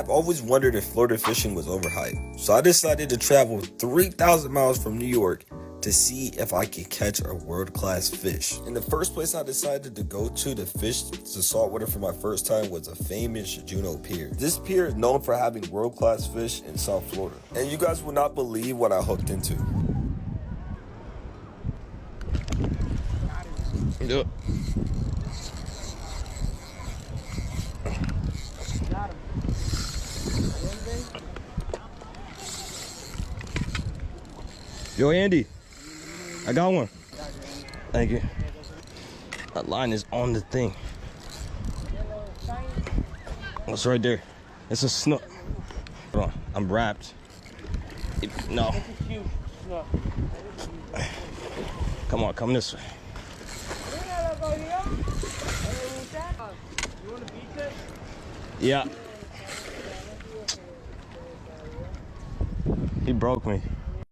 I've always wondered if Florida fishing was overhyped, so I decided to travel 3,000 miles from New York to see if I could catch a world-class fish. And the first place I decided to go to fish the saltwater for my first time was a famous Juneau Pier. This pier is known for having world-class fish in South Florida. And you guys will not believe what I hooked into. Yep. Yo, Andy, I got one. Thank you. That line is on the thing. What's right there? It's a snook. Hold on, I'm wrapped. No. Come on, come this way. Yeah. He broke me.